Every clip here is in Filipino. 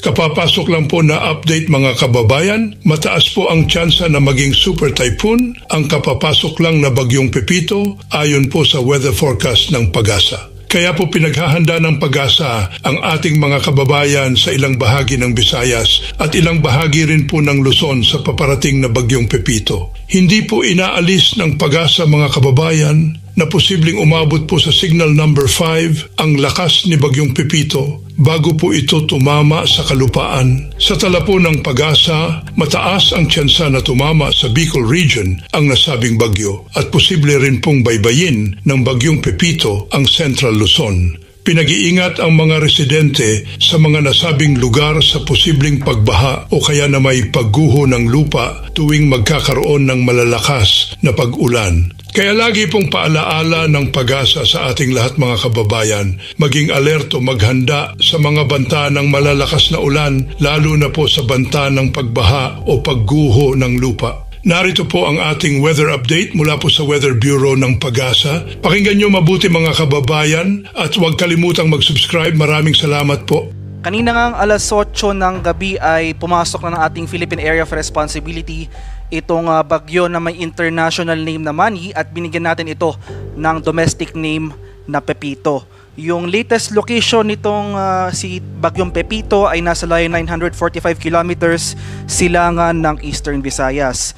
Kapapasok lang po na update mga kababayan, mataas po ang tsansa na maging super typhoon ang kapapasok lang na bagyong Pepito ayon po sa weather forecast ng PAGASA. Kaya po pinaghahanda ng PAGASA ang ating mga kababayan sa ilang bahagi ng Visayas at ilang bahagi rin po ng Luzon sa paparating na bagyong Pepito. Hindi po inaalis ng PAGASA mga kababayan na posibleng umabot po sa signal number 5 ang lakas ni bagyong Pepito bago po ito tumama sa kalupaan. Sa tala po ng PAGASA, mataas ang tsansa na tumama sa Bicol region ang nasabing bagyo at posible rin pong baybayin ng bagyong Pepito ang Central Luzon. Pinag-iingat ang mga residente sa mga nasabing lugar sa posibleng pagbaha o kaya na may pagguho ng lupa tuwing magkakaroon ng malalakas na pag-ulan. Kaya lagi pong paalaala ng PAGASA sa ating lahat mga kababayan, maging alerto, maghanda sa mga banta ng malalakas na ulan, lalo na po sa banta ng pagbaha o pagguho ng lupa. Narito po ang ating weather update mula po sa Weather Bureau ng PAGASA. Pakinggan nyo mabuti mga kababayan at huwag kalimutang mag-subscribe. Maraming salamat po. Kanina ngang alas 8 ng gabi ay pumasok na ng ating Philippine Area of Responsibility itong bagyo na may international name na Manny at binigyan natin ito ng domestic name na Pepito. Yung latest location nitong si bagyong Pepito ay nasa layo 945 kilometers silangan ng Eastern Visayas.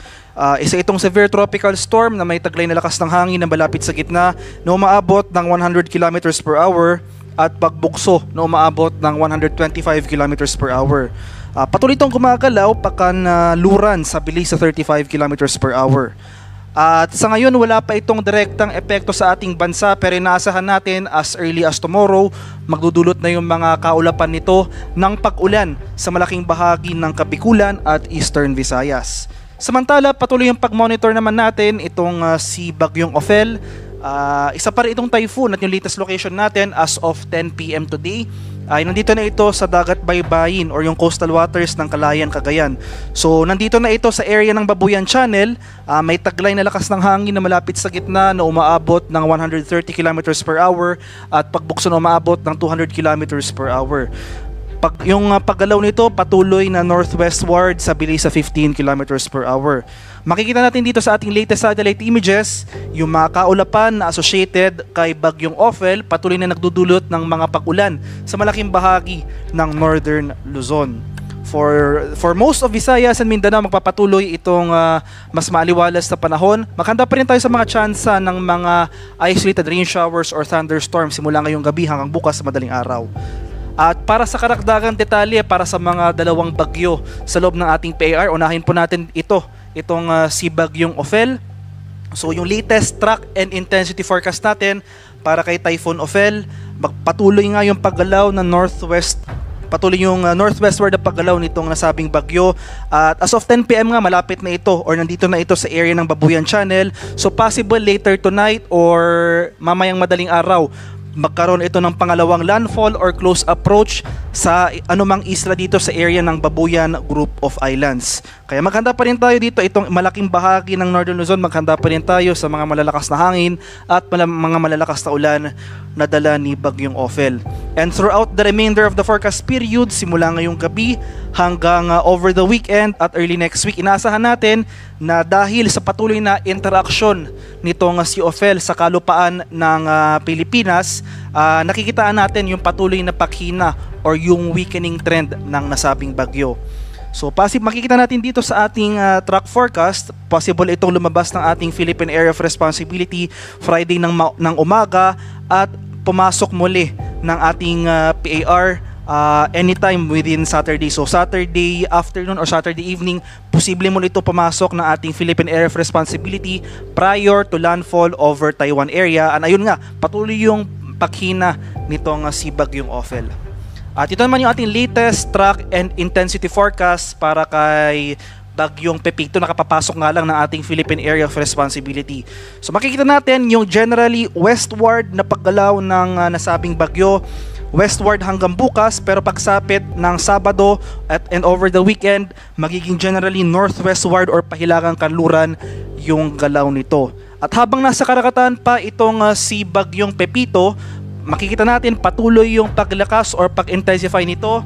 Isa itong severe tropical storm na may taglay na lakas ng hangin na malapit sa gitna na umaabot ng 100 kilometers per hour at pagbugso na umaabot ng 125 kilometers per hour. Patuloy itong gumagalaw pakanluran sa bilis sa 35 kilometers per hour. At sa ngayon wala pa itong direktang epekto sa ating bansa pero inaasahan natin as early as tomorrow magdudulot na yung mga kaulapan nito ng pag-ulan sa malaking bahagi ng Kabikulan at Eastern Visayas. Samantala patuloy yung pag-monitor naman natin itong si Bagyong Ophel. Isa pa rin itong typhoon at yung latest location natin as of 10 PM today ay nandito na ito sa dagat baybayin or yung coastal waters ng Calayan, Cagayan. So nandito na ito sa area ng Babuyan Channel. May taglay na lakas ng hangin na malapit sa gitna na umaabot ng 130 kilometers per hour at pagbukso na umaabot ng 200 kilometers per hour. Yung paggalaw nito patuloy na northwestward sa bilis sa 15 kilometers per hour. Makikita natin dito sa ating latest satellite images yung mga kaulapan na associated kay Bagyong Ophel patuloy na nagdudulot ng mga pag-ulan sa malaking bahagi ng northern Luzon. For most of Visayas and Mindanao magpapatuloy itong mas maaliwalas na panahon. Maghanda pa rin tayo sa mga tsansa ng mga isolated rain showers or thunderstorms simula ngayong gabi hanggang bukas sa madaling araw. At para sa karagdagang detalye para sa mga dalawang bagyo sa loob ng ating PAR, unahin po natin itong si Bagyong Ophel. So yung latest track and intensity forecast natin para kay Typhoon Ophel, patuloy nga yung paggalaw ng northwestward na paggalaw nitong nasabing bagyo. At as of 10 PM nga malapit na ito or nandito na ito sa area ng Babuyan Channel. So possible later tonight or mamayang madaling araw magkaroon ito ng pangalawang landfall or close approach sa anumang isla dito sa area ng Babuyan Group of Islands. Kaya maghanda pa rin tayo dito, itong malaking bahagi ng Northern Luzon, maghanda pa rin tayo sa mga malalakas na hangin at mga malalakas na ulan na dala ni Bagyong Ophel. And throughout the remainder of the forecast period, simula ngayong gabi hanggang over the weekend at early next week, inaasahan natin na dahil sa patuloy na interaction nitong si Ophel sa kalupaan ng Pilipinas, nakikitaan natin yung patuloy na paghina or yung weakening trend ng nasabing bagyo. So makikita natin dito sa ating track forecast, possible itong lumabas ng ating Philippine Area of Responsibility Friday ng umaga at pumasok muli ng ating PAR anytime within Saturday. So Saturday afternoon or Saturday evening, posible muli ito pumasok ng ating Philippine Area of Responsibility prior to landfall over Taiwan area. And ayun nga, patuloy yung paghina nitong si Bagyong Ophel. At ito naman yung ating latest track and intensity forecast para kay Bagyong Pepito na kapapasok nga lang ng ating Philippine Area of Responsibility. So makikita natin yung generally westward na paggalaw ng nasabing bagyo, westward hanggang bukas, pero pagsapit ng Sabado and over the weekend, magiging generally northwestward or pahilagang kanluran yung galaw nito. At habang nasa karagatan pa itong si Bagyong Pepito, makikita natin patuloy yung paglakas or pag-intensify nito.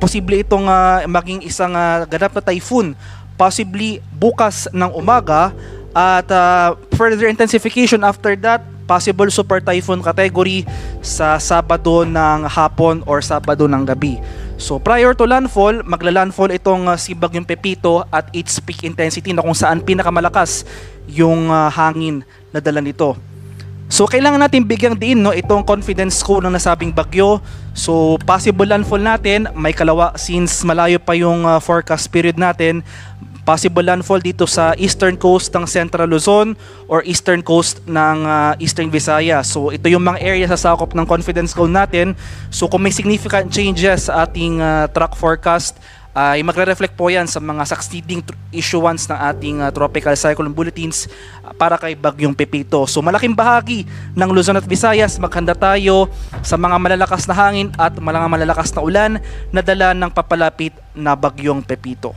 Posible itong maging isang ganap na typhoon, possibly bukas ng umaga, at further intensification after that, possible super typhoon category sa Sabado ng hapon or Sabado ng gabi. So prior to landfall, magla-landfall itong si Bagyong Pepito at its peak intensity, na kung saan pinakamalakas yung hangin na dala nito. So kailangan natin bigyang diin itong confidence score ng nasabing bagyo. So possible landfall natin, may kalawa since malayo pa yung forecast period natin. Possible landfall dito sa eastern coast ng Central Luzon or eastern coast ng Eastern Visayas. So ito yung mga area sa sakop ng confidence score natin. So kung may significant changes sa ating track forecast, ay magre-reflect po yan sa mga succeeding issuance ng ating tropical cyclone bulletins para kay Bagyong Pepito. So malaking bahagi ng Luzon at Visayas, maghanda tayo sa mga malalakas na hangin at mga malalakas na ulan na dala ng papalapit na Bagyong Pepito.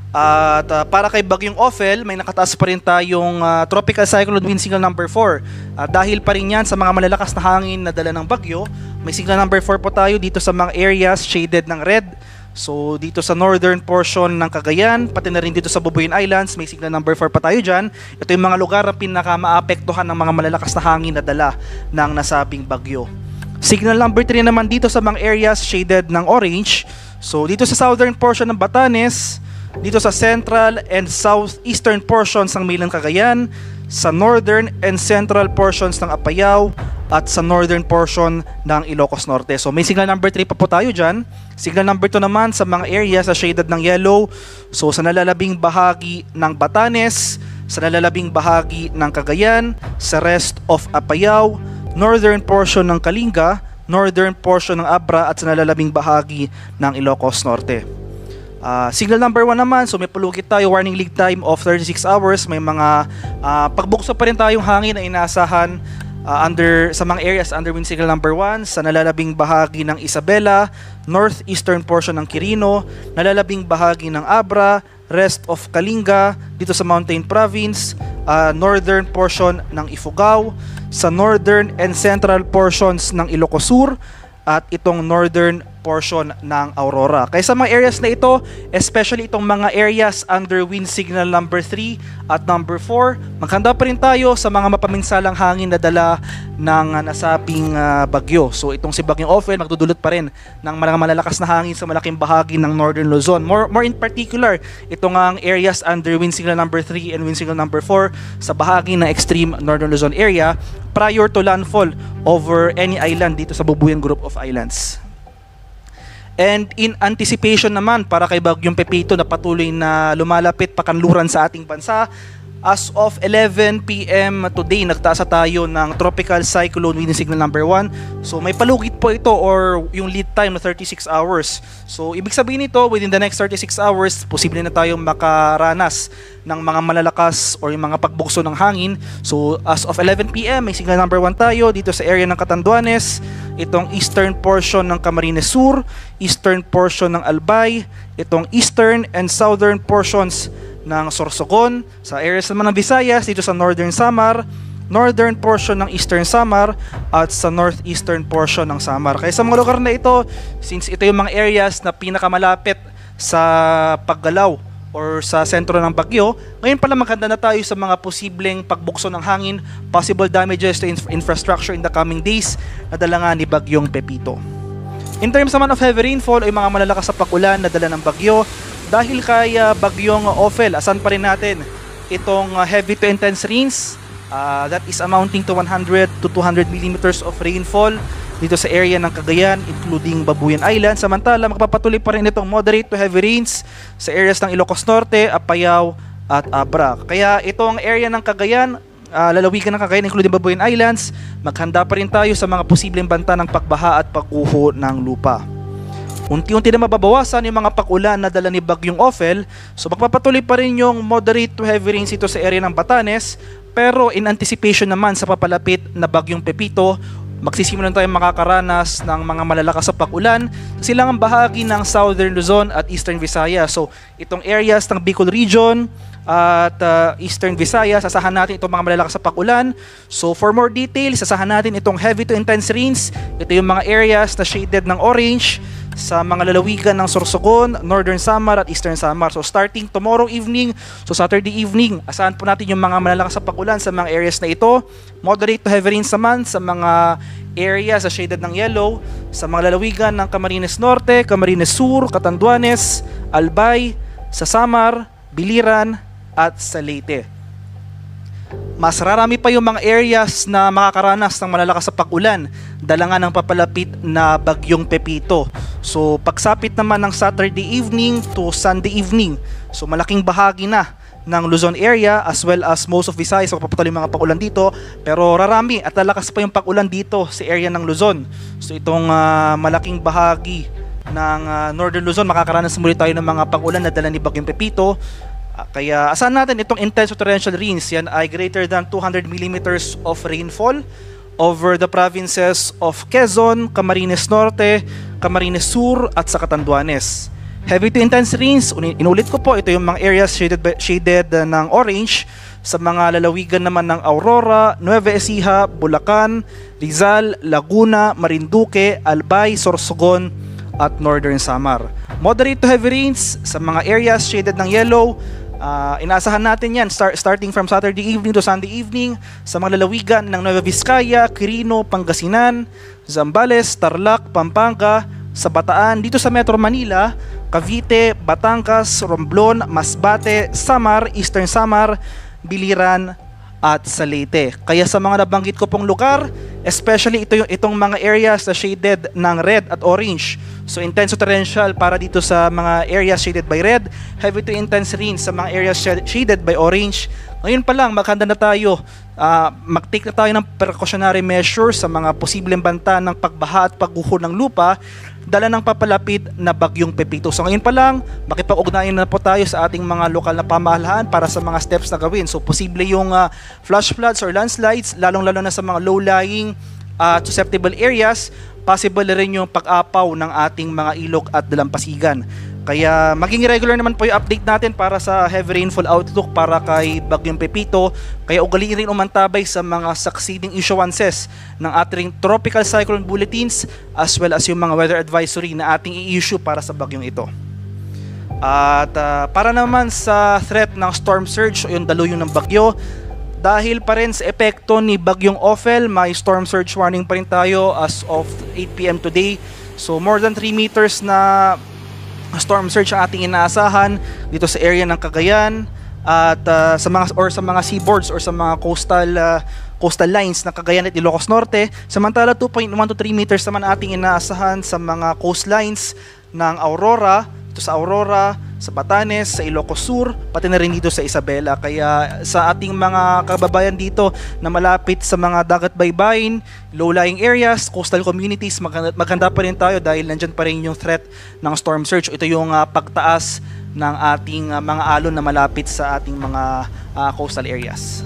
At para kay Bagyong Ophel, may nakataas pa rin tayong tropical cyclone wind signal number 4. Dahil pa rin yan sa mga malalakas na hangin na dala ng bagyo, may signal number 4 po tayo dito sa mga areas shaded ng red. So dito sa northern portion ng Cagayan, pati na rin dito sa Bubuyan Islands, may signal number 4 pa tayo dyan. Ito yung mga lugar na pinaka-maapektuhan ng mga malalakas na hangin na dala ng nasabing bagyo. Signal number 3 naman dito sa mga areas shaded ng orange. So dito sa southern portion ng Batanes, dito sa central and southeastern portions ng Mainland Cagayan, sa northern and central portions ng Apayao, at sa northern portion ng Ilocos Norte. So may signal number 3 pa po tayo dyan. Signal number 2 naman sa mga areas sa shaded ng yellow. So sa nalalabing bahagi ng Batanes, sa nalalabing bahagi ng Cagayan, sa rest of Apayao, northern portion ng Kalinga, northern portion ng Abra, at sa nalalabing bahagi ng Ilocos Norte. Signal number 1 naman, so may palugit tayo, warning lead time of 36 hours. May mga pagbukso pa rin tayong hangin na inaasahan sa mga areas under wind signal number 1, sa nalalabing bahagi ng Isabela, northeastern portion ng Quirino, nalalabing bahagi ng Abra, rest of Kalinga, dito sa Mountain Province, northern portion ng Ifugao, sa northern and central portions ng Ilocos Sur, at itong northern portion ng Aurora. Kaya sa mga areas na ito, especially itong mga areas under wind signal number 3 at number 4, maghanda pa rin tayo sa mga mapaminsalang hangin na dala ng nasabing bagyo. So itong si Bagyong Ophel magdudulot pa rin ng mga malalakas na hangin sa malaking bahagi ng northern Luzon. More in particular, itong ang areas under wind signal number 3 and wind signal number 4 sa bahagi ng extreme northern Luzon area prior to landfall over any island dito sa Bubuyan Group of Islands. And in anticipation naman para kay Bagyong Pepito na patuloy na lumalapit pakanluran sa ating bansa, as of 11 PM today, nagtaasa tayo ng tropical cyclone wind signal number 1. So may palugit po ito or yung lead time na 36 hours. So ibig sabihin nito, within the next 36 hours, posible na tayong makaranas ng mga malalakas or yung mga pagbukso ng hangin. So as of 11 PM, may signal number 1 tayo dito sa area ng Catanduanes, itong eastern portion ng Camarines Sur, eastern portion ng Albay, itong eastern and southern portions ng Sorsogon, sa areas naman ng Visayas, dito sa northern Samar, northern portion ng eastern Samar, at sa northeastern portion ng Samar. Kaya sa mga lugar na ito, since ito yung mga areas na pinakamalapit sa paggalaw or sa sentro ng bagyo, ngayon pala maganda na tayo sa mga posibleng pagbukso ng hangin, possible damages to infrastructure in the coming days na dala nga ni Bagyong Pepito. In terms naman of heavy rainfall ay mga malalakas sa pag-ulan na dala ng bagyo. Dahil kay Bagyong Ophel, asan pa rin natin itong heavy to intense rains, that is amounting to 100 to 200 millimeters of rainfall dito sa area ng Cagayan, including Babuyan Island. Samantala, magpapatuloy pa rin itong moderate to heavy rains sa areas ng Ilocos Norte, Apayao, at Abra. Kaya itong area ng Cagayan, lalawigan ng Cagayan, including Babuyan Islands, maghanda pa rin tayo sa mga posibleng banta ng pagbaha at pagguho ng lupa. Unti-unti na mababawasan yung mga pag-ulan na dala ni Bagyong Ophel, so magpapatuloy pa rin yung moderate to heavy rains ito sa area ng Batanes, pero in anticipation naman sa papalapit na Bagyong Pepito, magsisimulan tayong makakaranas ng mga malalakas sa pag-ulan sa silangang bahagi ng Southern Luzon at Eastern Visayas. So itong areas ng Bicol Region at Eastern Visayas, asahan natin itong mga malalakas sa pag-ulan. So for more details, asahan natin itong heavy to intense rains. Ito yung mga areas na shaded ng orange sa mga lalawigan ng Sorsogon, Northern Samar at Eastern Samar. So starting tomorrow evening, so Saturday evening, asahan po natin yung mga malalakas sa pag-ulan sa mga areas na ito. Moderate to heavy rains naman sa mga areas sa shaded ng yellow sa mga lalawigan ng Camarines Norte, Camarines Sur, Catanduanes, Albay, sa Samar, Biliran at sa Leyte. Mas rarami pa yung mga areas na makakaranas ng malalakas sa pag-ulan dala nga ng papalapit na bagyong Pepito. So pagsapit naman ng Saturday evening to Sunday evening, so malaking bahagi na ng Luzon area as well as most of Visayas, so papatuloy mga pag-ulan dito, pero rarami at lalakas pa yung pag-ulan dito sa area ng Luzon. So itong malaking bahagi ng Northern Luzon, makakaranas muli tayo ng mga pag-ulan na dala ni bagyong Pepito. Kaya asahan natin itong intense torrential rains, yan ay greater than 200 millimeters of rainfall over the provinces of Quezon, Camarines Norte, Camarines Sur at sa Catanduanes. Heavy to intense rains, inulit ko po, ito yung mga areas shaded ng orange sa mga lalawigan naman ng Aurora, Nueva Ecija, Bulacan, Rizal, Laguna, Marinduque, Albay, Sorsogon at Northern Samar. Moderate to heavy rains sa mga areas shaded ng yellow. Inaasahan natin yan starting from Saturday evening to Sunday evening sa mga lalawigan ng Nueva Vizcaya, Quirino, Pangasinan, Zambales, Tarlac, Pampanga, sa Bataan, dito sa Metro Manila, Cavite, Batangas, Romblon, Masbate, Samar, Eastern Samar, Biliran at sa Leyte. Kaya sa mga nabanggit ko pong lugar, especially itong mga areas na shaded ng red at orange. So intense torrential para dito sa mga areas shaded by red, heavy to intense rains sa mga areas shaded by orange. Ngayon pa lang, maghanda na tayo, mag-take na tayo ng precautionary measures sa mga posibleng banta ng pagbaha at pagguho ng lupa dala ng papalapit na bagyong Pepito. So ngayon pa lang, makipag-ugnayan na po tayo sa ating mga lokal na pamahalaan para sa mga steps na gawin. So posible yung flash floods or landslides, lalong-lalo na sa mga low-lying susceptible areas, possible rin yung pag-apaw ng ating mga ilog at dalampasigan. Kaya maging regular naman po yung update natin para sa heavy rainfall outlook para kay bagyong Pepito. Kaya ugaliin rin umantabay sa mga succeeding issuances ng ating tropical cyclone bulletins as well as yung mga weather advisory na ating i-issue para sa bagyong ito. At para naman sa threat ng storm surge o yung daluyong ng bagyo, dahil pa rin sa epekto ni bagyong Ophel, may storm surge warning pa rin tayo as of 8 PM today. So more than 3 meters na storm surge ang ating inaasahan dito sa area ng Cagayan at sa mga seaboards or sa mga coastal lines ng Cagayan at Ilocos Norte. Samantala 2.1 to 3 meters naman ating inaasahan sa mga coastlines ng Aurora, ito sa Aurora, sa Batanes, sa Ilocos Sur, pati na rin dito sa Isabela. Kaya sa ating mga kababayan dito na malapit sa mga dagat baybayin, low-lying areas, coastal communities, maghanda pa rin tayo dahil nandyan pa rin yung threat ng storm surge. Ito yung pagtaas ng ating mga alon na malapit sa ating mga coastal areas.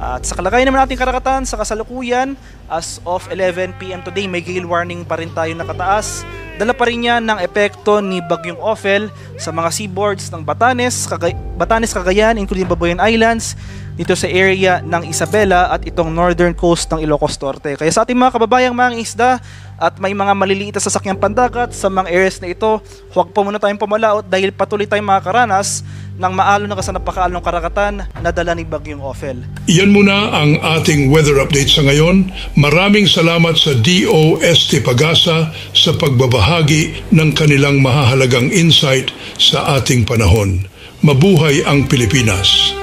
At sa kalagayan naman natin karagatan sa kasalukuyan, as of 11 PM today, may gale warning pa rin tayo nakataas. Dala pa rin yan ng epekto ni bagyong Ophel sa mga seaboards ng Batanes, Cagayan, including Babuyan Islands, dito sa area ng Isabela at itong northern coast ng Ilocos Norte. Kaya sa ating mga kababayang mga isda at may mga maliliit na sasakyang pandagat sa mga areas na ito, huwag pa muna tayong pumalaot dahil patuloy tayong makakaranas ng maalon na napakaalong karagatan na dala ni bagyong Ophel. Iyan muna ang ating weather update sa ngayon. Maraming salamat sa DOST Pagasa sa pagbabahagi ng kanilang mahahalagang insight sa ating panahon. Mabuhay ang Pilipinas!